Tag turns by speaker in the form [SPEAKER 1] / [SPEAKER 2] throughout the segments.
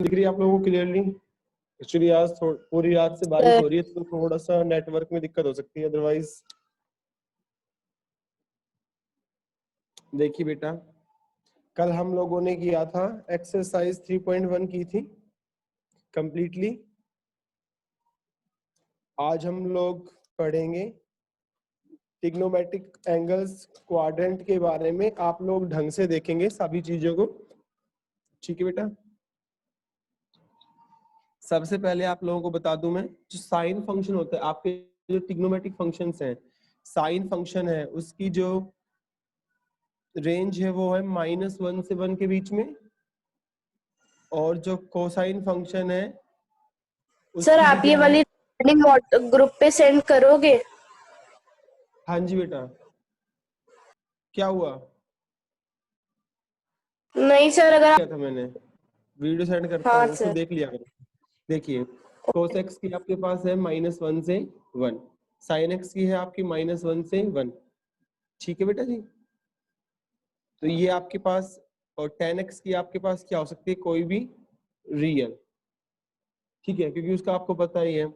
[SPEAKER 1] दिख रही है आप लोगों को क्लियरली? एक्चुअली आज पूरी रात से बारिश हो रही है तो थोड़ा सा नेटवर्क में दिक्कत हो सकती है, अदरवाइज देखिए बेटा, कल हम लोगों ने किया था एक्सरसाइज 3.1 की थी कंप्लीटली। आज हम लोग पढ़ेंगे ट्रिग्नोमेट्रिक एंगल्स क्वाड्रेंट के बारे में। आप लोग ढंग से देखेंगे सभी चीजों को, ठीक है बेटा? सबसे पहले आप लोगों को बता दूं मैं, जो साइन फंक्शन होता है आपके, जो ट्रिग्नोमेट्रिक फंक्शंस हैं, साइन फंक्शन है उसकी जो रेंज है वो है -1 से 1 के बीच में, और जो कोसाइन फंक्शन है
[SPEAKER 2] सर आप ये वाली ग्रुप पे सेंड करोगे?
[SPEAKER 1] हाँ जी बेटा। क्या हुआ?
[SPEAKER 2] नहीं सर, अगर
[SPEAKER 1] क्या था मैंने वीडियो सेंड करता
[SPEAKER 2] हाँ
[SPEAKER 1] हूँ उसको
[SPEAKER 2] सर।
[SPEAKER 1] देख लिया करो। देखिए cos x की आपके पास है -1 से 1, sin x की है आपकी -1 से 1, ठीक है बेटा जी? तो ये आपके पास, और tan x की आपके पास क्या हो सकती है, कोई भी रियल, ठीक है? क्योंकि उसका आपको पता ही है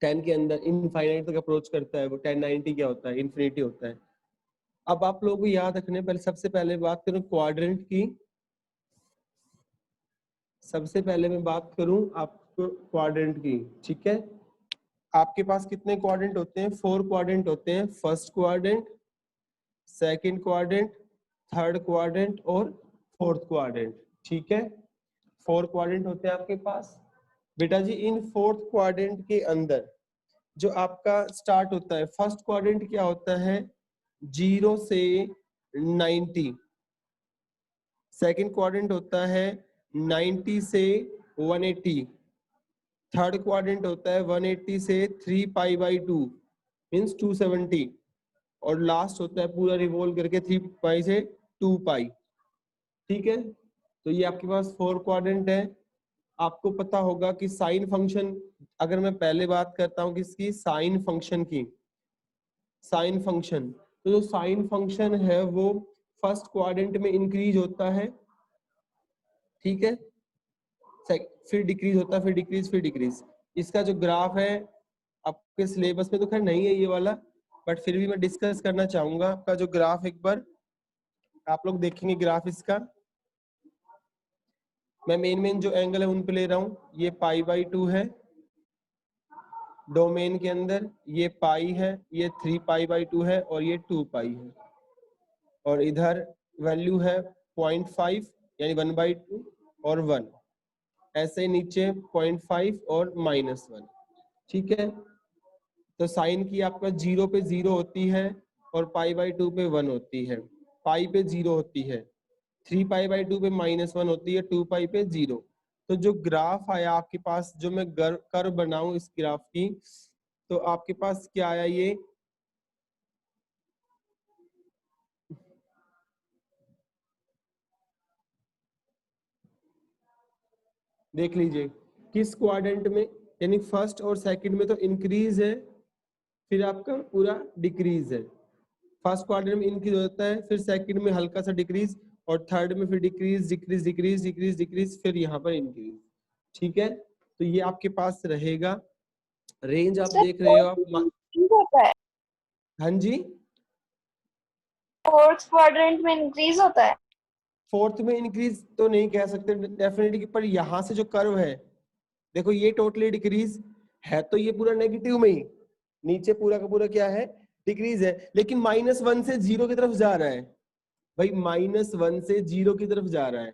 [SPEAKER 1] 10 के अंदर इनफाइनाइट तक अप्रोच करता है वो, 1090 क्या होता है, इन्फिनिटी होता है। अब आप लोगों को याद रखने, पहले सबसे पहले बात करूं क्वाड्रेंट की, सबसे पहले मैं बात करूं आपको क्वाड्रेंट की, ठीक है? आपके पास कितने क्वाड्रेंट होते हैं? 4 क्वाड्रेंट होते हैं। First quadrant, second quadrant, third quadrant और फोर्थ क्वाड्रेंट, ठीक है? 4 क्वाड्रेंट होते हैं आपके पास बेटा जी। इन फोर्थ क्वाड्रेंट के अंदर जो आपका स्टार्ट होता है, फर्स्ट क्वाड्रेंट क्या होता है, 0 से 90। सेकंड क्वाड्रेंट होता है 90 से 180। थर्ड क्वाड्रेंट होता है 180 से 3 पाई/2 मींस 270, और लास्ट होता है पूरा रिवॉल्व करके 3 पाई से 2 पाई, ठीक है? तो ये आपके पास 4 क्वाड्रेंट है। आपको पता होगा कि साइन फंक्शन, अगर मैं पहले बात करता हूँ किसकी, साइन फंक्शन की, साइन फंक्शन, तो जो साइन फंक्शन है वो फर्स्ट क्वाड्रेंट में इंक्रीज होता है, ठीक है? फिर डिक्रीज होता है, फिर डिक्रीज, फिर डिक्रीज। इसका जो ग्राफ है आपके सिलेबस में तो खैर नहीं है ये वाला, बट फिर भी मैं डिस्कस करना चाहूंगा। आपका जो ग्राफ एक बार आप लोग देखेंगे, ग्राफ इसका मैं मेन जो एंगल है उन पे ले रहा हूँ। ये पाई/2 है डोमेन के अंदर, ये पाई है, ये 3 पाई/2 है, और ये 2 पाई है, और इधर वैल्यू है 0.5 यानी 1/2 और 1, ऐसे ही नीचे 0.5 और -1, ठीक है? तो साइन की आपका 0 पे 0 होती है और पाई/2 पे 1 होती है, पाई पे 0 होती है, 3 पाई/2 पे -1 होती है, 2 पाई पे 0। तो जो ग्राफ आया आपके पास, जो मैं कर्व बनाऊं इस ग्राफ की, तो आपके पास क्या आया, ये देख लीजिए किस क्वाड्रेंट में, यानी फर्स्ट और सेकंड में तो इंक्रीज है, फिर आपका पूरा डिक्रीज है। फर्स्ट क्वाड्रेंट में इंक्रीज होता है, फिर सेकंड में हल्का सा डिक्रीज, और थर्ड में फिर decrease decrease decrease decrease decrease, फिर यहाँ पर इंक्रीज, ठीक है? तो ये आपके पास रहेगा। रेंज आप देख रहे हो आप,
[SPEAKER 2] होता है
[SPEAKER 1] हाँ जी,
[SPEAKER 2] फोर्थ क्वाड्रेंट में इंक्रीज होता है।
[SPEAKER 1] फोर्थ में इंक्रीज तो नहीं कह सकते डेफिनेटली, पर यहाँ से जो कर्व है देखो, ये टोटली डिक्रीज है, तो ये पूरा नेगेटिव में ही, नीचे पूरा का पूरा क्या है, डिक्रीज है, लेकिन -1 से 0 की तरफ जा रहा है भाई, -1 से 0 की तरफ जा रहा है।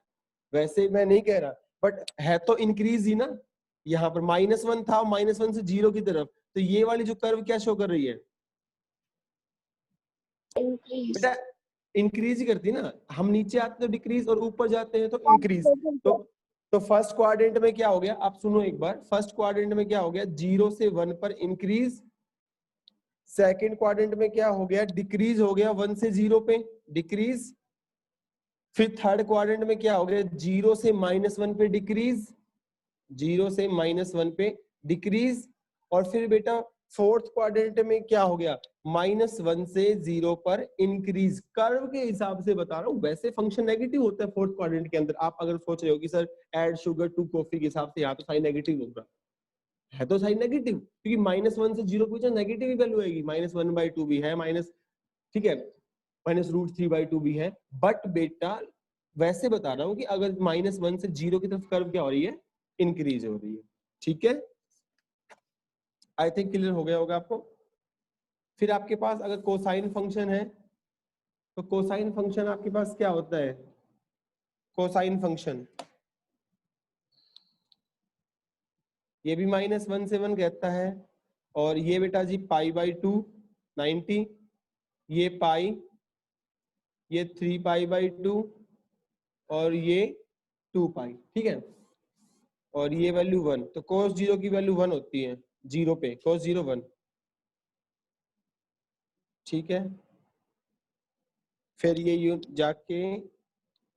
[SPEAKER 1] वैसे मैं नहीं कह रहा, बट है तो इंक्रीज ही ना। यहाँ पर -1 था, -1 से 0 की तरफ, तो ये वाली जो कर्व क्या शो कर रही है
[SPEAKER 2] इंक्रीज।
[SPEAKER 1] बेटा, इंक्रीज ही करती है ना। हम नीचे आते तो डिक्रीज, और ऊपर जाते हैं तो इंक्रीज। तो फर्स्ट क्वाड्रेंट में क्या हो गया, आप सुनो एक बार, फर्स्ट क्वाड्रेंट में क्या हो गया, 0 से 1 पर इंक्रीज। सेकंड क्वाड्रेंट में क्या हो गया, डिक्रीज हो गया, 1 से 0 पे डिक्रीज। फिर थर्ड क्वाड्रेंट में क्या हो गया, 0 से -1 पे डिक्रीज, 0 से -1 पे डिक्रीज। और फिर बेटा फोर्थ क्वाड्रेंट में क्या हो गया, -1 से 0 पर इंक्रीज। कर्व के हिसाब से बता रहा हूँ, वैसे फंक्शन नेगेटिव होता है फोर्थ क्वाड्रेंट के अंदर। आप अगर सोच रहे हो कि sir add sugar to coffee के हिसाब से यहाँ तो साइन नेगेटिव होगा, है तो साइन नेगेटिव, क्योंकि -1 से 0 पूछा नेगेटिव ही वैल्यू आएगी। -1/2 भी है, माइनस, ठीक है, -√3/2 भी है। बट बेटा वैसे बता रहा हूँ कि अगर -1 से 0 की तरफ कर्व क्या हो रही है, इंक्रीज हो रही है। ठीक है, आई थिंक क्लियर हो गया होगा आपको। फिर आपके पास अगर कोसाइन फंक्शन है, तो कोसाइन फंक्शन आपके पास क्या होता है, कोसाइन फंक्शन ये भी -1 से 1 कहता है। और ये बेटा जी π/2 90, ये पाई, ये 3π/2 और ये 2π, ठीक है। और ये वैल्यू 1, तो cos 0 की वैल्यू 1 होती है 0 पे, cos 0 1, ठीक है। फिर ये जाके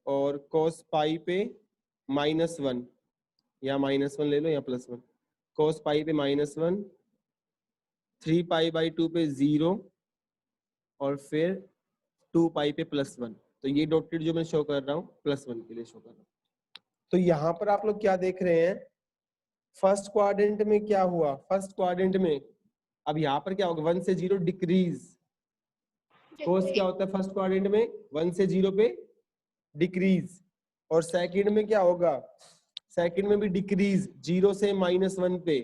[SPEAKER 1] और cos पाई पे -1, या -1 ले लो या +1, cos पाई पे -1, 3π/2 पे 0 और फिर 2π पे +1। तो ये डॉटेड जो मैं शो कर रहा हूँ +1 के लिए शो कर रहा हूँ। तो यहाँ पर आप लोग क्या देख रहे हैं, फर्स्ट क्वाड्रेंट में क्या हुआ, फर्स्ट क्वाड्रेंट में अब यहाँ पर क्या होगा, 1 से 0 डिक्रीज। कोस क्या होता है फर्स्ट क्वाड्रेंट में, 1 से 0 पे डिक्रीज। और सेकंड में क्या होगा, सेकंड में भी डिक्रीज 0 से -1 पे,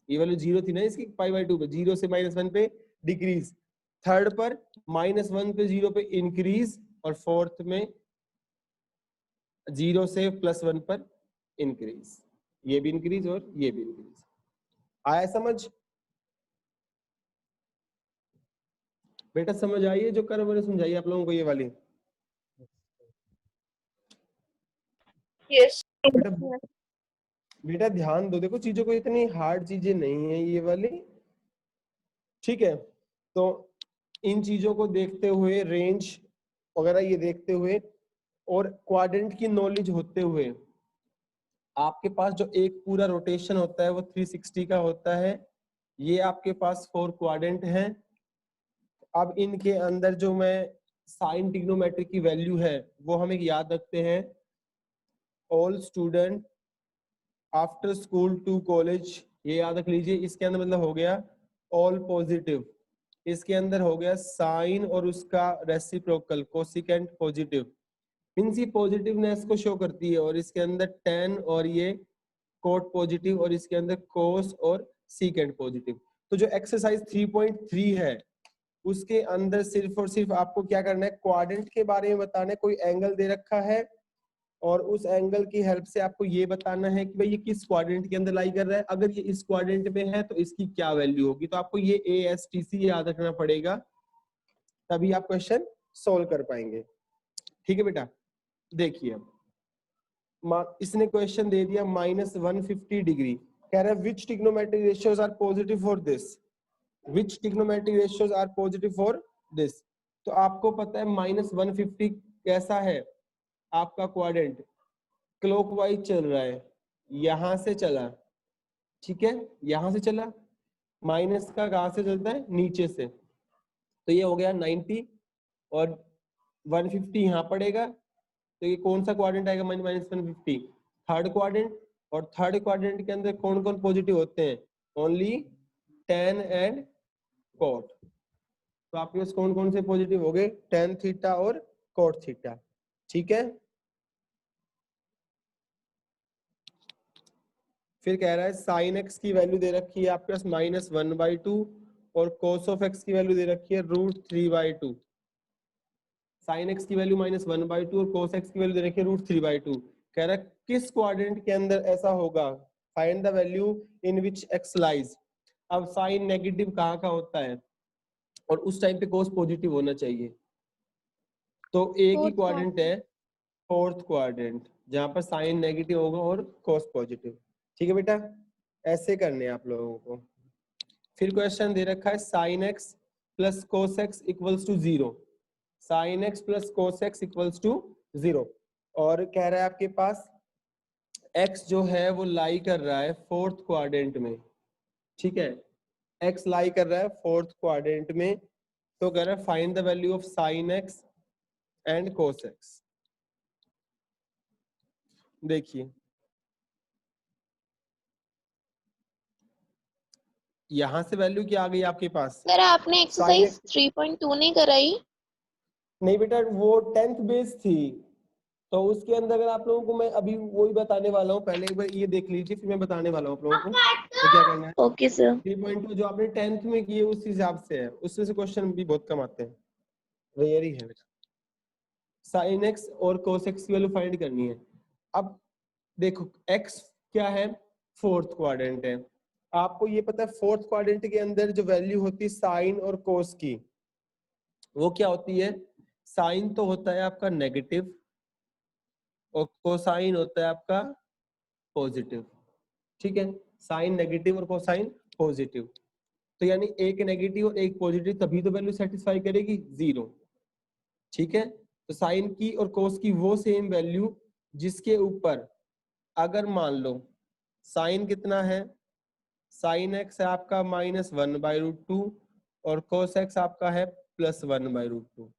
[SPEAKER 1] ये वैल्यू 0 थी ना इसकी π/2 पे, 0 से -1 पे डिक्रीज। थर्ड पर -1 पे 0 पे इंक्रीज, और फोर्थ में 0 से +1 पर इंक्रीज, ये भी इंक्रीज और ये भी इंक्रीज। आया समझ बेटा, समझ आई है जो कर्व मैंने समझाई आप लोगों को ये वाली।
[SPEAKER 2] यस
[SPEAKER 1] बेटा बेटा ध्यान दो, देखो चीजों को, इतनी हार्ड चीजें नहीं है ये वाली, ठीक है। तो इन चीजों को देखते हुए, रेंज वगैरह ये देखते हुए और क्वाड्रेंट की नॉलेज होते हुए, आपके पास जो एक पूरा रोटेशन होता है वो 360 का होता है। ये आपके पास 4 क्वाड्रेंट हैं। अब इनके अंदर जो मैं साइन ट्रिग्नोमेट्री की वैल्यू है वो हम एक याद रखते हैं, all student after school to college, ये याद रख लीजिए। इसके अंदर मतलब हो गया ऑल पॉजिटिव, इसके अंदर हो गया साइन और उसका रेसिप्रोकल कोसिकेंट पॉजिटिव, मींस ये पॉजिटिवनेस को शो करती है। और इसके अंदर टेन और ये कोट पॉजिटिव, और इसके अंदर कोस और सीकेंट पॉजिटिव। तो जो एक्सरसाइज 3.3 है उसके अंदर सिर्फ और सिर्फ आपको क्या करना है, क्वाड्रेंट के बारे में बताना है। कोई एंगल दे रखा है और उस एंगल की हेल्प से आपको ये बताना है कि भाई ये किस क्वाड्रेंट के अंदर लाई कर रहा है। अगर ये इस क्वाड्रेंट में है तो इसकी क्या वैल्यू होगी। तो आपको ये ASTC याद रखना पड़ेगा, तभी आप क्वेश्चन सोल्व कर पाएंगे। ठीक है बेटा, देखिए इसने क्वेश्चन दे दिया -150 डिग्री, कह रहा है which trigonometric ratios are positive for this, which trigonometric ratios are positive for this. तो आपको पता है -150 कैसा है आपका क्वाड्रेंट, क्लॉकवाइज चल रहा है, यहां से चला, ठीक है, यहां से चला। माइनस का कहां से चलता है, नीचे से। तो ये हो गया 90 और 150 यहाँ पड़ेगा। तो ये कौन सा क्वाड्रेंट आएगा, -150, थर्ड क्वाड्रेंट। और थर्ड क्वाड्रेंट के अंदर कौन कौन पॉजिटिव होते हैं, ओनली tan एंड cot। तो आपके पास कौन कौन से पॉजिटिव हो गए, tan थीटा और cot थीटा, ठीक है। फिर कह रहा है साइन एक्स की वैल्यू दे रखी है आपके पास -1/2 और cos ऑफ एक्स की वैल्यू दे रखी है √3/2। साइन एक्स की वैल्यू -1/2 और cos एक्स की वैल्यू दे रखी है √3/2। कह रहा है किस क्वाड्रेंट के अंदर ऐसा होगा, find the value in which x lies. अब साइन नेगेटिव कहाँ का होता है और उस टाइम पे cos पॉजिटिव होना चाहिए। तो एक ही क्वाड्रेंट है फोर्थ क्वाड्रेंट जहां पर साइन नेगेटिव होगा और cos पॉजिटिव। ठीक है बेटा, ऐसे करने हैं आप लोगों को। फिर क्वेश्चन दे रखा है sine x plus cos x equals to 0, sine x plus cos x equals to 0। और कह रहा है आपके पास x जो है वो लाई कर रहा है फोर्थ क्वाड्रेंट में, ठीक है, x लाई कर रहा है फोर्थ क्वाड्रेंट में, तो कह रहा है find the value of sine x and cos x. देखिए यहां से वैल्यू क्या आ गई आपके पास,
[SPEAKER 3] सर आपने
[SPEAKER 1] sin
[SPEAKER 3] एक्सरसाइज
[SPEAKER 1] x
[SPEAKER 3] 3.2 नहीं कराई?
[SPEAKER 1] नहीं बेटा, वो 10th बेस थी, तो उसके अंदर अगर आप लोगों को मैं अभी वही बताने वाला हूँ, पहले एक बार ये देख लीजिए फिर मैं बताने वाला हूँ आप लोगों को तो क्या करना है।
[SPEAKER 3] Okay sir.
[SPEAKER 1] 3.2 जो आपने 10th में किए उस हिसाब से है, उसमें से क्वेश्चन भी बहुत कम आते हैं, रेयर ही है बेटा। साइन एक्स और कोस एक्स की वैल्यू फाइंड करनी है। अब देखो x क्या है, फोर्थ क्वाड्रेंट है, आपको ये पता है फोर्थ क्वाड्रेंट के अंदर जो वैल्यू होती है साइन और कोस की, वो क्या होती है, साइन तो होता है आपका नेगेटिव और कोसाइन होता है आपका पॉजिटिव, ठीक है, साइन नेगेटिव और कोसाइन पॉजिटिव, तो यानी एक नेगेटिव और एक पॉजिटिव तभी तो वैल्यू सेटिस्फाई करेगी, 0, ठीक है। तो साइन की और कोस की वो सेम वैल्यू जिसके ऊपर अगर मान लो साइन कितना है, साइन एक्स है आपका -1/√2 और कोस एक्स आपका है +1/√2,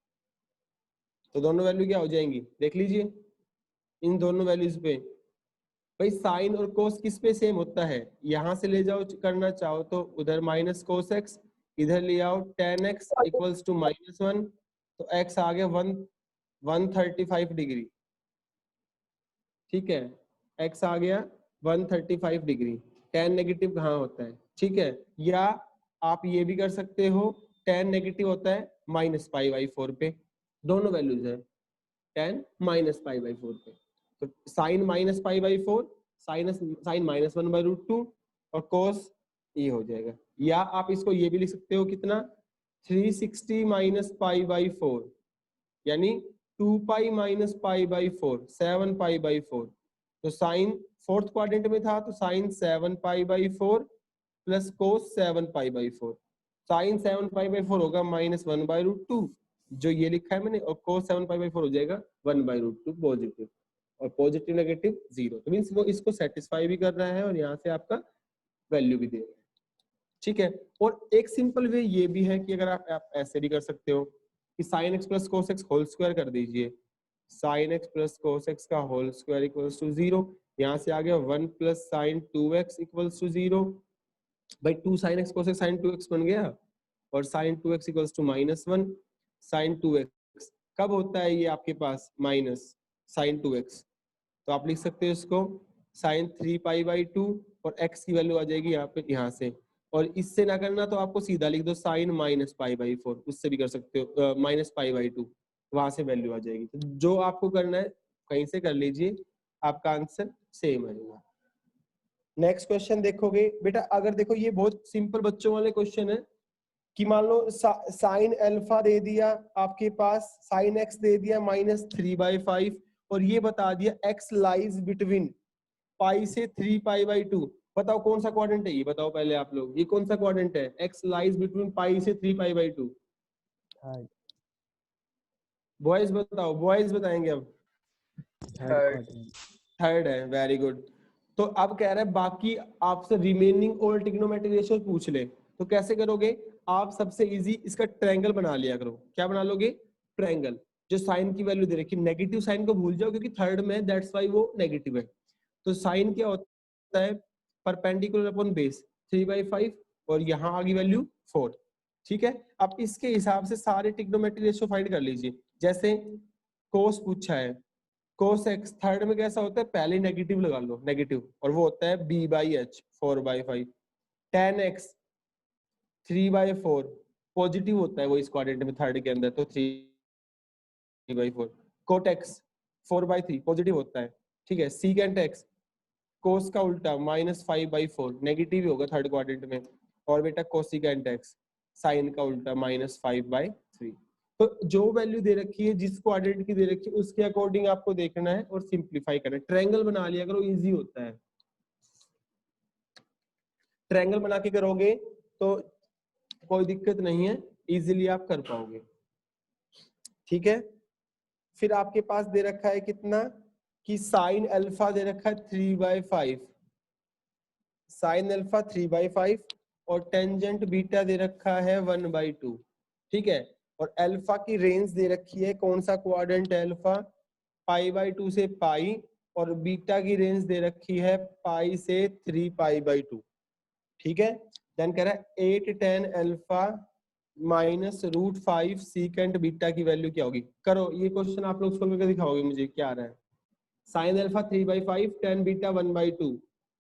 [SPEAKER 1] तो दोनों वैल्यू क्या हो जाएंगी देख लीजिए इन दोनों वैल्यूज पे। भाई साइन और कोस किस पे सेम होता है, यहां से ले जाओ करना चाहो तो उधर माइनस कोस एक्स, इधर ले आओ tan x इक्वल्स टू -1, तो x आ गया 135 डिग्री, ठीक है, x आ गया 135 डिग्री, tan नेगेटिव कहाँ होता है, ठीक है। या आप ये भी कर सकते हो, tan नेगेटिव होता है -π/4 पे, दोनों वैल्यूज है, tan -π/4 पे, तो साइन -π/4, साइन -1/√2 और कोस ये हो जाएगा। या आप इसको ये भी लिख सकते हो कितना, 360 -π/4 यानी 2π -π/4, 7π/4, तो साइन फोर्थ क्वाड्रेंट में था तो साइन 7π/4 प्लस कोस 7π/4, साइन 7π/4 होगा -1/√2 जो ये लिखा है मैंने, और कोस 7π/4 हो जाएगा 1/√2 पॉजिटिव, और पॉजिटिव नेगेटिव 0, तो मींस वो इसको सेटिस्फाई भी कर रहा है और यहाँ से आपका वैल्यू भी दे रहा है, ठीक है। और एक सिंपल वे ये भी है कि अगर आप ऐसे भी कर सकते हो कि sine x plus cos x whole square कर दीजिए, sine x plus cos x का होल स्क्वायर इक्वल्स टू 0, यहाँ से आ गया 1 plus sign 2x equals to 0, भाई 2 sine x cos x sine 2x बन गया, और sign 2x equals to -1, sign 2x कब होता है ये आपके पास माइनस साइन 2x, तो आप लिख सकते हो इसको साइन 3π/2 और x की वैल्यू आ जाएगी यहाँ पे, यहाँ से, और इससे ना करना तो आपको सीधा लिख दो साइन -π/4, उससे भी कर सकते हो -π/2, वहां से वैल्यू आ जाएगी, तो जो आपको करना है कहीं से कर लीजिए, आपका आंसर सेम आएगा। नेक्स्ट क्वेश्चन देखोगे बेटा, अगर देखो ये बहुत सिंपल बच्चों वाले क्वेश्चन है कि मान लो साइन अल्फा दे दिया आपके पास, साइन एक्स दे दिया -3/5 और ये बता दिया x लाइज बिटवीन पाई से 3π/2, बताओ कौन सा क्वाड्रेंट है ये, बताओ पहले आप लोग, ये कौन सा क्वाड्रेंट है, x लाइज बिटवीन पाई से 3π/2, बॉयज बताओ, बॉयज बताएंगे अब, थर्ड है, वेरी गुड। तो अब कह रहा है बाकी आपसे रिमेनिंग और ट्रिग्नोमेट्रिक रेशियो पूछ ले, तो कैसे करोगे आप, सबसे इजी इसका ट्रायंगल बना लिया करो, क्या बना लोगे, ट्रायंगल, जो साइन की वैल्यू दे रखी, नेगेटिव साइन को भूल जाओ क्योंकि थर्ड में दैट्स व्हाई वो नेगेटिव है, तो साइन क्या होता है परपेंडिकुलर अपॉन बेस 3/5 और यहाँ आ गई वैल्यू 4, ठीक है। अब इसके हिसाब से सारे ट्रिग्नोमेट्रिक रेशियो फाइंड कर लीजिए, जैसे कोस पूछा है, कोस एक्स थर्ड में कैसा होता है, पहले नेगेटिव लगा लो, नेगेटिव, और वो होता है b/h 4/5, tan x 3/4 पॉजिटिव होता है वो इस क्वाड्रेंट में थर्ड के अंदर, तो 3/4, cot x 4/3 पॉजिटिव होता है, ठीक है, secant x कोस का उल्टा -5/4 नेगेटिव ही होगा थर्ड क्वाड्रेंट में, और बेटा कोसिकेंट x साइन का उल्टा -5/3, तो जो वैल्यू दे रखी है जिस क्वाड्रेंट की दे रखी है उसके अकॉर्डिंग आपको देखना है और सिंप्लीफाई करना है, ट्रायंगल बना लिया करो, इजी होता है, ट्रायंगल बना के करोगे तो कोई दिक्कत नहीं है, इजीली आप कर पाओगे, ठीक है। फिर आपके पास दे रखा है कितना कि साइन अल्फा दे रखा है 3/5, साइन अल्फा 3/5 और टेंजेंट बीटा दे रखा है 1/2, ठीक है। और अल्फा की रेंज दे रखी है, कौन सा क्वाड्रेंट है अल्फा, π/2 से पाई, और बीटा की रेंज दे रखी है पाई से 3π/2, ठीक है। देन कह रहा है 8 tan alpha minus √5 secant beta की वैल्यू क्या होगी। करो ये क्वेश्चन आप लोग सोल्व करके दिखाओगे मुझे क्या आ रहा है। Sine alpha 3/5, tan beta 1/2,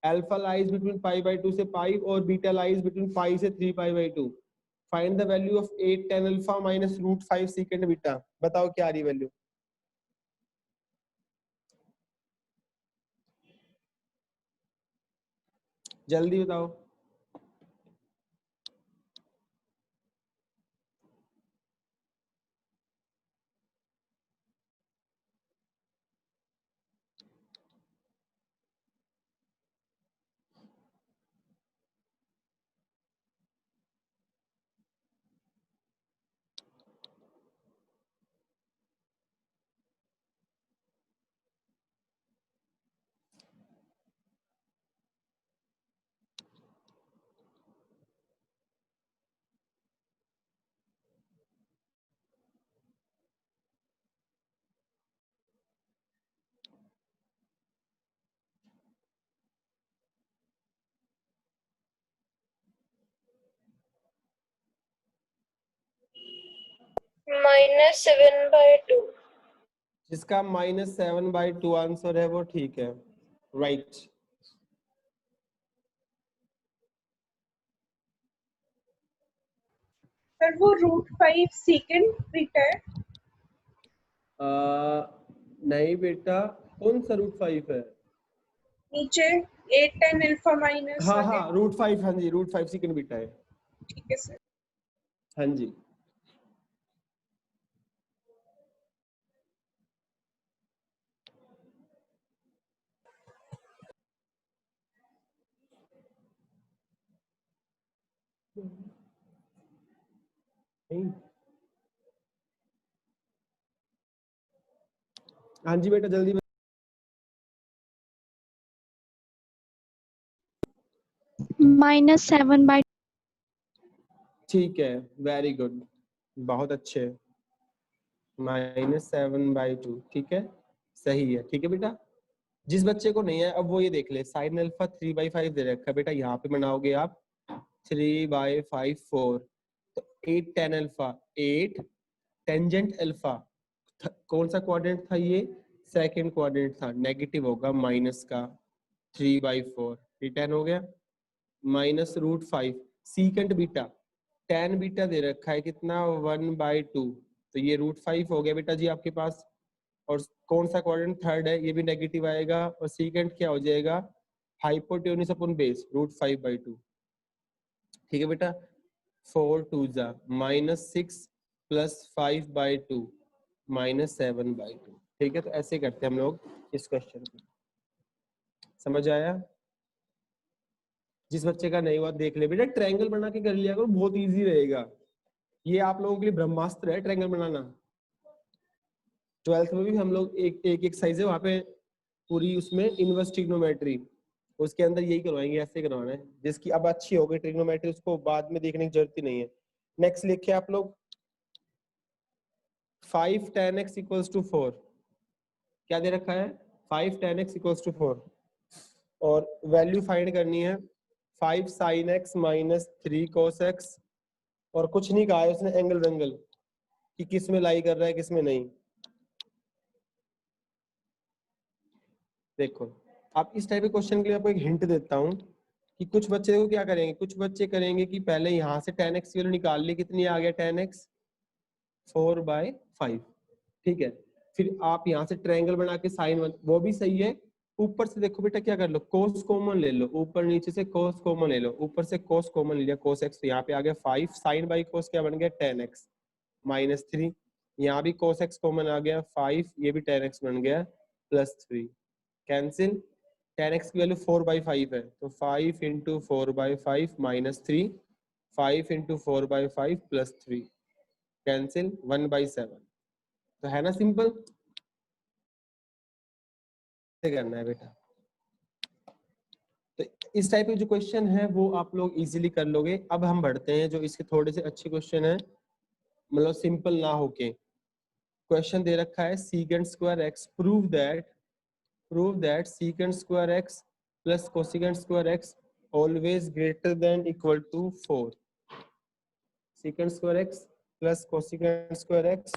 [SPEAKER 1] alpha lies between π/2 से पाई और बीटा लाइज बिटवीन पाई से 3π/2। Find the value of 8 tan alpha minus √5 secant beta. बताओ क्या आ रही वैल्यू, जल्दी बताओ।
[SPEAKER 2] -7/2।
[SPEAKER 1] जिसका -7/2 आंसर है वो ठीक है, राइट।
[SPEAKER 3] सर वो √5 सेकंड बीटा है।
[SPEAKER 1] नहीं बेटा, कौन सा √5 है,
[SPEAKER 3] नीचे 8 tan अल्फा माइनस
[SPEAKER 1] हाँ
[SPEAKER 3] वाले।
[SPEAKER 1] हाँ √5, हाँ जी √5 सेकंड बीटा है,
[SPEAKER 3] ठीक है सर।
[SPEAKER 1] हाँ जी। नहीं, हाँ जी बेटा जल्दी
[SPEAKER 4] -7/2।
[SPEAKER 1] ठीक है, वेरी गुड, बहुत अच्छे, -7/2, ठीक है, सही है, ठीक है बेटा। जिस बच्चे को नहीं है अब वो ये देख ले, साइन अल्फा 3/5 दे रखा है बेटा, यहाँ पे बनाओगे आप 3/5 4, तो 8 tan अल्फा 8, टेंजेंट अल्फा कौन सा क्वाड्रेंट था ये, सेकंड क्वाड्रेंट था, नेगेटिव होगा माइनस का 3/4, ये 10 हो गया, minus √5 secant beta, tan beta दे रखा है कितना 1/2, तो ये √5 हो गया बेटा जी आपके पास। और कौन सा क्वाड्रेंट थर्ड है, ये भी नेगेटिव आएगा, और सीकेंट क्या हो जाएगा हाइपोटेन्यूज अपन बेस √5/2, ठीक है बेटा। 4 2 जा -6 + 5/2 -7/2, ठीक है। तो ऐसे करते हैं हम लोग इस क्वेश्चन को, समझ आया। जिस बच्चे का नहीं हुआ देख ले बेटा, ट्रायंगल बना के कर लिया करो, बहुत इजी रहेगा, ये आप लोगों के लिए ब्रह्मास्त्र है ट्रायंगल बनाना। 12th में भी हम लोग एक एक्सरसाइज है वहाँ पे पूरी, उसमें इनवर्स ट्रिग्नोमेट्री, उसके अंदर यही करवाएंगे, ऐसे करवाना है। जिसकी अब अच्छी हो गई ट्रिग्नोमेट्री उसको बाद में देखने की जरूरत ही नहीं है। नेक्स्ट लिखिए आप लोग 5 tan x = 4, क्या दे रखा है 5 tan x = 4, और वैल्यू फाइंड करनी है 5 sin x - 3 cos x, और कुछ नहीं कहा है उसने एंगल वेंगल कि किस में लाई कर रहा है किस में नहीं। देखो आप इस टाइप के क्वेश्चन के लिए आपको एक हिंट देता हूँ कि कुछ बच्चे को क्या करेंगे, कुछ बच्चे करेंगे कि पहले यहाँ से tan x की वैल्यू निकाल ली, कितनी आ गया tan x 4/5, ठीक है। फिर आप यहाँ से ट्रायंगल बना के साइन 1, वो भी सही है। ऊपर से देखो बेटा क्या कर लो, कोस कॉमन ले लो, ऊपर नीचे से कोस कॉमन ले लो, ऊपर से कोस कॉमन ले लिया cos x, तो यहाँ पे आ गया 5 sin बाई कोस क्या बन गया tan x -3, यहाँ भी cos x कॉमन आ गया 5, ये भी tan x बन गया +3, कैंसिल, tan x की वैल्यू 4/5 है, तो 5 × 4/5 -3, 5 × 4/5 +3, कैंसिल 1/7, तो है ना सिंपल, करना है बेटा। तो इस टाइप के जो क्वेश्चन है वो आप लोग इजीली कर लोगे। अब हम बढ़ते हैं जो इसके थोड़े से अच्छे क्वेश्चन है, मतलब सिंपल ना होके। क्वेश्चन दे रखा है secant square x, prove that secant square x plus cosecant square x always greater than equal to 4. Secant square x plus cosecant square x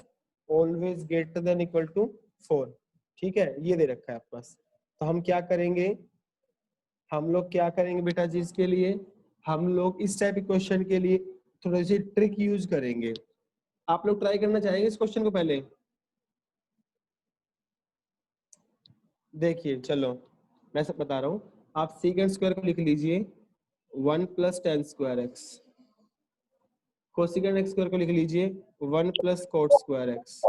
[SPEAKER 1] always greater than equal to 4. ठीक है, ये दे रखा है आपके पास। तो हम क्या करेंगे, हम लोग क्या करेंगे बेटा जी, इसके लिए हम लोग इस टाइप के क्वेश्चन के लिए थोड़ी सी ट्रिक यूज करेंगे। आप लोग ट्राई करना चाहेंगे इस क्वेश्चन को? पहले देखिए, चलो मैं सब बता रहा हूँ। आप सेकंड स्क्वायर को लिख लीजिए 1 plus ten square x, cosecant x square को लिख लीजिए 1 प्लस कोट स्क्वायर एक्स।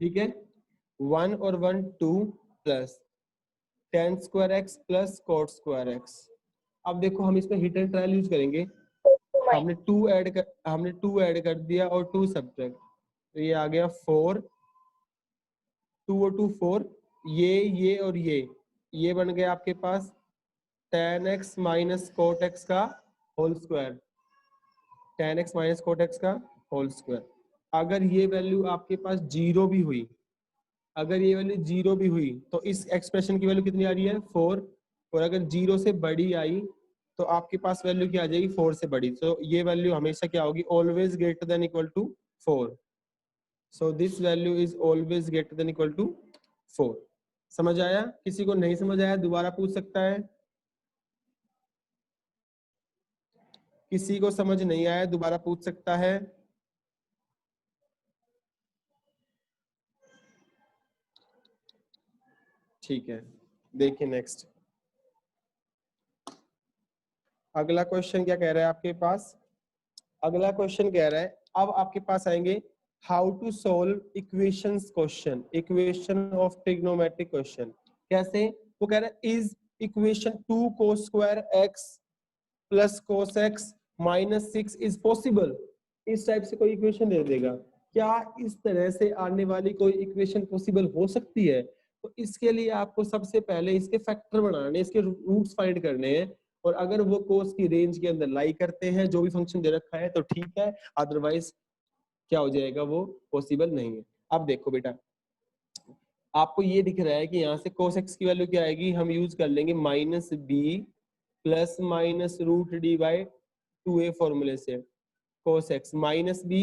[SPEAKER 1] ठीक है, 1 और 1 2 plus ten square x plus coat square x. अब देखो हम इसमें हिट एंड ट्रायल यूज करेंगे। हमने 2 ऐड कर दिया और 2 सब्ट्रैक्ट, तो ये आ गया 4, 2 और 2 4, ये और ये बन गया आपके पास tan x minus cot x का whole square, tan x minus cot x का होल स्क्वायर। अगर ये वैल्यू आपके पास जीरो भी हुई, अगर ये वैल्यू जीरो भी हुई तो इस एक्सप्रेशन की वैल्यू कितनी आ रही है 4, और अगर जीरो से बड़ी आई तो आपके पास वैल्यू क्या आ जाएगी 4 से बड़ी। तो ये वैल्यू हमेशा क्या होगी, always greater than equal to 4। So this value is always greater than equal to 4। समझ आया? किसी को नहीं समझ आया दोबारा पूछ सकता है। किसी को समझ नहीं आया दोबारा पूछ सकता है। ठीक है, देखिए नेक्स्ट अगला क्वेश्चन क्या कह रहा है आपके पास। अगला क्वेश्चन कह रहा है, अब आपके पास आएंगे how to solve equations question, equation of trigonometric question. कैसे? वो कह रहा है is equation 2 cos square x plus cos x minus 6 is possible. इस टाइप से कोई इक्वेशन दे देगा, क्या इस तरह से आने वाली कोई इक्वेशन पॉसिबल हो सकती है? तो इसके लिए आपको सबसे पहले इसके फैक्टर बनाने, इसके रूट्स फाइंड करने हैं, और अगर वो कोस की रेंज के अंदर लाई करते हैं जो भी फंक्शन दे रखा है तो ठीक है, अदरवाइज क्या हो जाएगा, वो पॉसिबल नहीं है। अब देखो बेटा, आपको ये दिख रहा है कि यहाँ से cos x की वैल्यू क्या आएगी, हम यूज कर लेंगे minus b plus minus root D by 2a फॉर्मूले से। cos x minus b,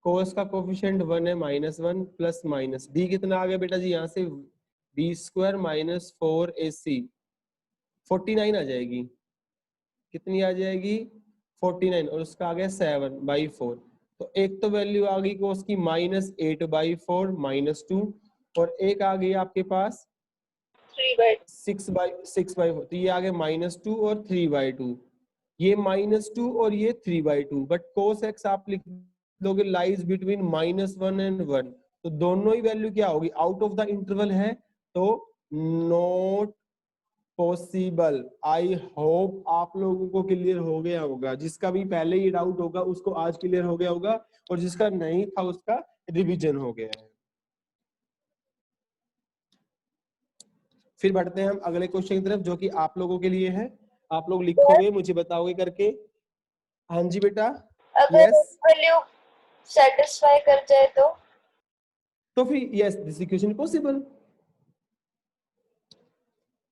[SPEAKER 1] cos का कोफिशिएंट 1 है -1 प्लस माइनस b कितना आ गया बेटा जी, यहाँ से b स्क्वायर माइनस 4ac 49 आ जाएगी। कितनी आ जाएगी 49, और उसका आ गया 7/4। तो एक तो वैल्यू आ गई cos की -8/4 -2, और एक आ गई आपके पास 6/4। तो ये आ गया -2 और 3/2, ये -2 और ये 3/2। बट cos x आप लिख दोगे लाइज बिटवीन -1 एंड 1, तो दोनों ही वैल्यू क्या होगी, आउट ऑफ द इंटरवल है, तो नॉट पॉसिबल। आई होप आप लोगों को क्लियर हो गया होगा, जिसका भी पहले ये डाउट होगा उसको आज क्लियर हो गया होगा, और जिसका नहीं था उसका रिवीजन हो गया है। फिर बढ़ते हैं हम अगले क्वेश्चन की तरफ जो कि आप लोगों के लिए है। आप लोग लिखोगे, मुझे बताओगे करके। हाँ जी बेटा।
[SPEAKER 2] अगर
[SPEAKER 1] यस,
[SPEAKER 2] वैल्यू सेटिस्फाई कर जाए
[SPEAKER 1] तो फिर यस दिस इक्वेशन पॉसिबल।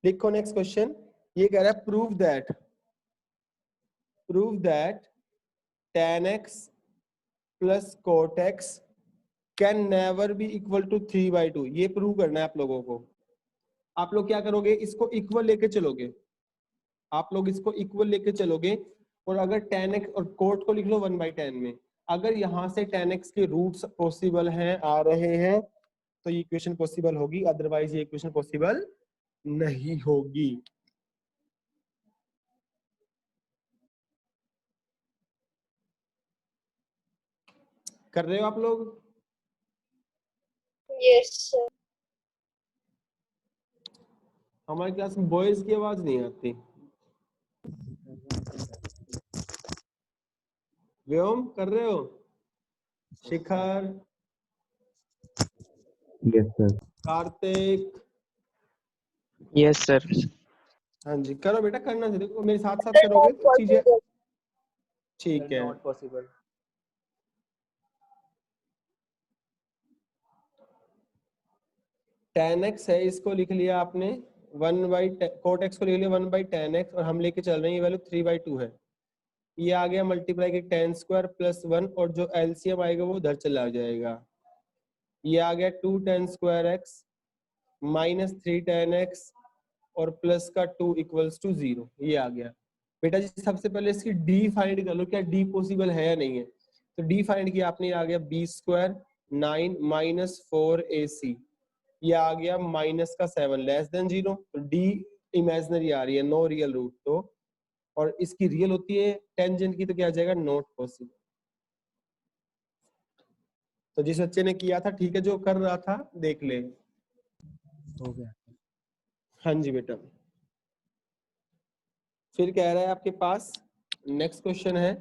[SPEAKER 1] लिखो नेक्स्ट क्वेश्चन, ये कह रहा है prove that tan x plus cot x can never be equal to 3/2। ये प्रूव करना है आप लोगों को। आप लोग क्या करोगे, इसको इक्वल लेके चलोगे, आप लोग इसको इक्वल लेके चलोगे, और अगर tan x और cot को लिख लो 1/10 में। अगर यहाँ से tan x के रूट्स पॉसिबल हैं, आ रहे हैं, तो ये इक्वेशन पॉसिबल होगी, अदरवाइज ये इक्वेशन पॉसिबल नहीं होगी। कर रहे हो आप लोग?
[SPEAKER 2] Yes sir.
[SPEAKER 1] हमारे क्लास में बॉयज की आवाज नहीं आती। व्योम कर रहे हो? Shikhar,
[SPEAKER 4] yes sir.
[SPEAKER 1] Kartik,
[SPEAKER 4] yes sir.
[SPEAKER 1] हाँ जी करो बेटा, करना चाहिए, देखो मेरे साथ साथ करोगे तो चीजें ठीक है।
[SPEAKER 4] Not possible.
[SPEAKER 1] tan x है, इसको लिख लिया आपने 1/, cot x को लिख लिया 1/tan x, और हम लेके चल रहे हैं ये वैल्यू 3/2 है। ये आ गया मल्टीप्लाई के tan स्क्वायर प्लस 1, और जो एलसीएम आएगा वो उधर चला जाएगा। ये आ गया 2 tan square x minus 3 tan x और प्लस का 2 इक्वल्स टू 0। ये आ गया बेटा जी। सबसे पहले इसकी डी फाइंड कर लो, क्या डी पॉसिबल है या नहीं है। तो डी फाइंड किया आपने, आ गया बी स्क्वायर 9 माइनस 4ac, ये आ गया माइनस का 7 लेस देन 0। तो डी इमेजिनरी आ रही है, नो रियल रूट, तो और इसकी रियल होती है टेंजेंट की, तो क्या आ जाएगा नॉट पॉसिबल। तो जिस बच्चे ने किया था ठीक है, जो कर रहा था देख ले।
[SPEAKER 4] हो गया।
[SPEAKER 1] हाँ जी बेटा। फिर कह रहा है आपके पास नेक्स्ट क्वेश्चन है,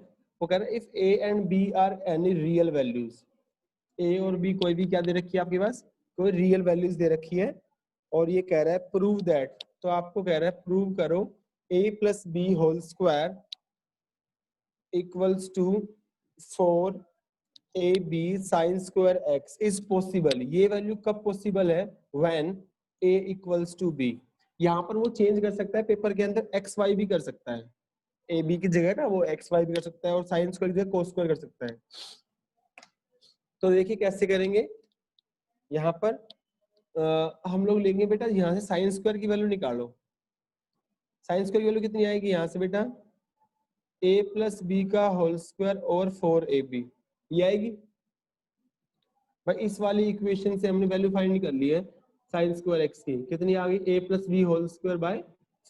[SPEAKER 1] वो कह रहा है if a and b are any real values, a और b कोई भी क्या दे रखी है आपके पास, कोई रियल वैल्यूज दे रखी है, और ये कह रहा है प्रूव दैट, तो आपको कह रहा है प्रूव करो a plus b whole square equals to 4ab sine square x is possible. ये वैल्यू कब पॉसिबल है, when a equals to b। यहाँ पर वो चेंज कर सकता है पेपर के अंदर, एक्स वाई भी कर सकता है, ए बी की जगह ना वो एक्स वाई भी कर सकता है, और साइन स्क्वायर की जगह कोस स्क्वायर कर सकता है। तो देखिए कैसे करेंगे, यहाँ पर हम लोग लेंगे बेटा, यहाँ से साइन स्क्वायर की वैल्यू निकालो। साइन स्क्वायर की वैल्यू कितनी आएगी यहाँ से बेटा, a प्लस बी का होल स्क्वायर और 4ab, ये आएगी भाई। इस वाली इक्वेशन से हमने वैल्यू फाइंड कर ली है साइन स्क्वायर x की, कितनी आ गई, a plus b whole square by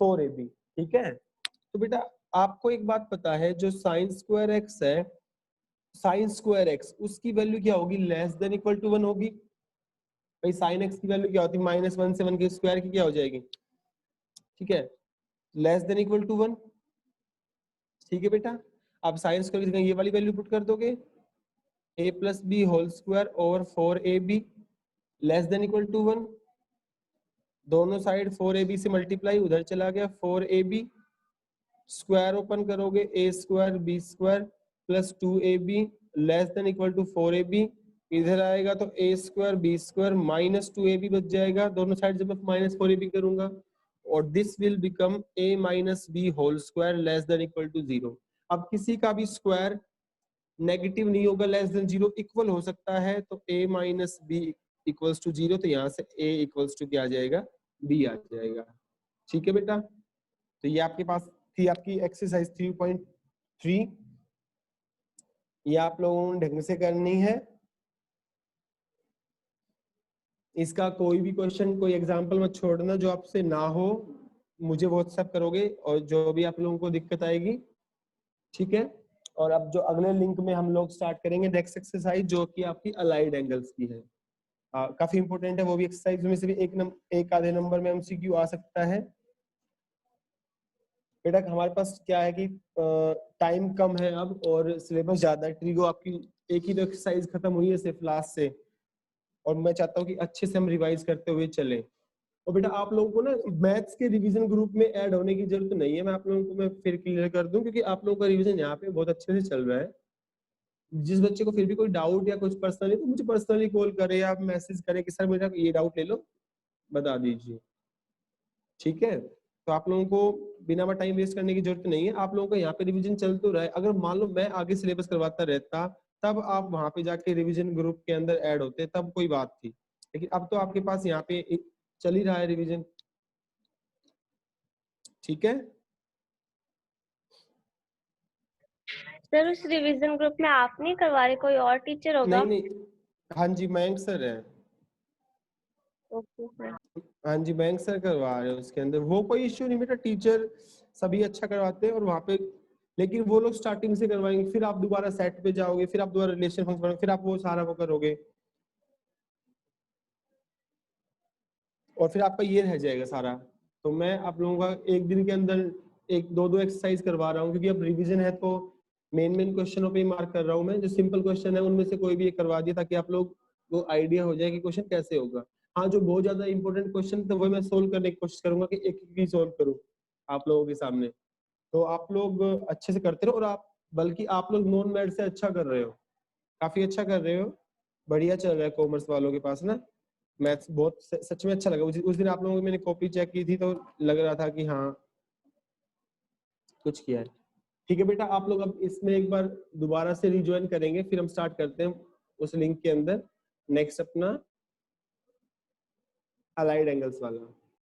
[SPEAKER 1] 4ab। ठीक है, तो बेटा आपको एक बात पता है, जो साइन स्क्वायर x है, साइन स्क्वायर x उसकी वैल्यू क्या होगी, लेस देन इक्वल टू 1 होगी भाई। साइन x की वैल्यू क्या होती है, -1 से 1 के स्क्वायर की क्या हो जाएगी, ठीक है, लेस देन इक्वल टू 1। ठीक है बेटा, आप साइन स्क्वायर की जगह ये वाली वैल्यू पुट कर दोगे, a plus b whole square और 4ab less than equal to 1। दोनों साइड 4ab से मल्टीप्लाई, उधर चला गया 4ab, स्क्वायर ओपन करोगे a square b square plus 2ab less than equal to 4ab, इधर आएगा तो a square b square minus 2ab बच जाएगा, दोनों साइड जब मैं माइनस 4ab करूंगा, और this will become a minus b whole square less than equal to 0। अब किसी का भी स्क्वायर नेगेटिव नहीं होगा, लेस देन 0 इक्वल हो सकता है, तो a minus b equals to 0, तो यहाँ से a इक्वल्स टू क्या आ जाएगा, b आ जाएगा। ठीक है बेटा, तो ये आपके पास थी आपकी एक्सरसाइज 3.3, ये आप लोगों ने ढंग से करनी है। इसका कोई भी क्वेश्चन, कोई एग्जांपल मत छोड़ना जो आपसे ना हो, मुझे व्हाट्सएप करोगे, और जो भी आप लोगों को दिक्कत आएगी, ठीक है। और अब जो अगले लिंक में हम लोग स्टार्ट करेंगे नेक्स्ट एक्सरसाइज, जो कि आपकी अलाइड एंगल्स की है, काफी इंपॉर्टेंट है वो भी एक्सरसाइज में से भी एक आधे नंबर में एमसीक्यू आ सकता है बेटा। हमारे पास क्या है कि टाइम कम है अब, और सिलेबस ज्यादा है। ट्रिगो आपकी एक ही तो एक्सरसाइज खत्म हुई है सिर्फ लास्ट से, और मैं चाहता हूँ कि अच्छे से हम रिवाइज करते हुए चलें। और बेटा आप लोगों को ना मैथ्स के रिवीजन ग्रुप में ऐड होने की जरूरत नहीं है, मैं आप लोगों को मैं फिर क्लियर कर दूं, क्योंकि आप लोगों का रिवीजन यहाँ पे बहुत अच्छे से चल रहा है। जिस बच्चे को फिर भी कोई डाउट या कुछ पर्सनली, तो मुझे पर्सनली कॉल करे या मैसेज करे कि सर मेरा ये डाउट ले लो, बता दीजिए। ठीक है, तो आप लोगों को बिना टाइम वेस्ट करने की जरूरत नहीं है, आप लोगों का यहाँ पे रिवीजन चल तो रहा है। अगर मान लो मैं आगे सिलेबस करवाता रहता, तब आप वहां पे जाके रिवीजन ग्रुप के अंदर ऐड होते, तब कोई बात थी, लेकिन अब तो आपके पास यहाँ पे चल ही रहा है रिवीजन। ठीक है,
[SPEAKER 2] सर उस रिवीजन ग्रुप में आप नहीं करवा रहे, कोई और टीचर होगा?
[SPEAKER 1] नहीं नहीं, हाँ जी मयंक सर है।
[SPEAKER 2] Okay sir.
[SPEAKER 1] हाँ जी मयंक सर करवा रहे हैं उसके अंदर, वो कोई इश्यू नहीं बेटा, टीचर सभी अच्छा करवाते हैं, और वहाँ पे लेकिन वो लोग स्टार्टिंग से करवाएंगे, फिर आप दोबारा सेट पे जाओगे, फिर आप दोबारा रिलेशन फंक्शन बनाओगे, फिर आप वो सारा वो करोगे, और फिर आपका ये रह जाएगा सारा। तो मैं आप लोगों का एक दिन के अंदर एक दो एक्सरसाइज करवा रहा हूँ, क्योंकि अब रिवीजन है, तो मेन क्वेश्चनों पे मार्क कर रहा हूँ मैं। जो सिंपल क्वेश्चन है उनमें से कोई भी एक करवा दिया, ताकि आप लोग को आइडिया हो जाए कि क्वेश्चन कैसे होगा। हाँ, जो बहुत ज्यादा इंपॉर्टेंट क्वेश्चन तो वो मैं सोल्व करने की कोशिश करूंगा कि एक ही सोल्व करूँ, आप लोगों के सामने। तो आप लोग अच्छे से करते रहो, और आप बल्कि आप लोग नॉन मैथ से अच्छा कर रहे हो, काफी अच्छा कर रहे हो, बढ़िया चल रहा है कॉमर्स वालों के पास ना। मैथ्स बहुत सच में अच्छा लगा। उस दिन आप लोगों की मैंने कॉपी चेक की थी तो लग रहा था कि हाँ कुछ किया है। ठीक है बेटा, आप लोग अब इसमें एक बार दोबारा से रिज्वाइन करेंगे, फिर हम स्टार्ट करते हैं उस लिंक के अंदर नेक्स्ट अपना अलाइड एंगल्स वाला।